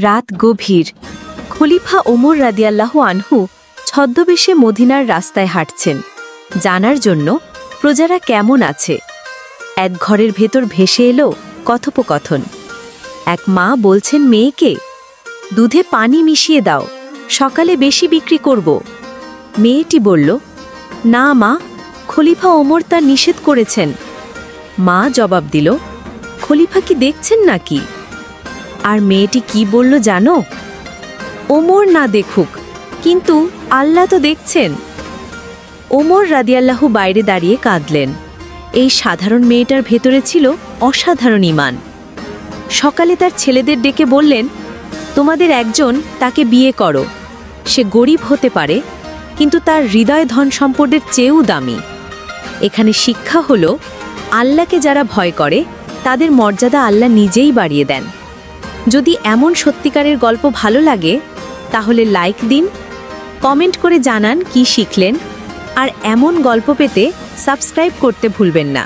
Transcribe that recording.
রাত গভীর। খলিফা ওমর রাদিয়াল্লাহু আনহু ছদ্মবেশে মদিনার রাস্তায় হাঁটছেন, জানার জন্য প্রজারা কেমন আছে। এক ঘরের ভেতর ভেসে এলো কথোপকথন। এক মা বলছেন মেয়েকে, দুধে পানি মিশিয়ে দাও, সকালে বেশি বিক্রি করব। মেয়েটি বলল, না মা, খলিফা ওমর তা নিষেধ করেছেন। মা জবাব দিল, খলিফা কি দেখছেন নাকি? আর মেয়েটি কি বলল জানো? ওমর না দেখুক, কিন্তু আল্লাহ তো দেখছেন। ওমর রাদিয়াল্লাহু বাইরে দাঁড়িয়ে কাঁদলেন। এই সাধারণ মেয়েটার ভেতরে ছিল অসাধারণ ঈমান। সকালে তার ছেলেদের ডেকে বললেন, তোমাদের একজন তাকে বিয়ে করো। সে গরিব হতে পারে, কিন্তু তার হৃদয় ধন সম্পদের চেয়েও দামি। এখানে শিক্ষা হলো, আল্লাহকে যারা ভয় করে তাদের মর্যাদা আল্লাহ নিজেই বাড়িয়ে দেন। যদি এমন সত্যিকারের গল্প ভালো লাগে তাহলে লাইক দিন, কমেন্ট করে জানান কি শিখলেন, আর এমন গল্প পেতে সাবস্ক্রাইব করতে ভুলবেন না।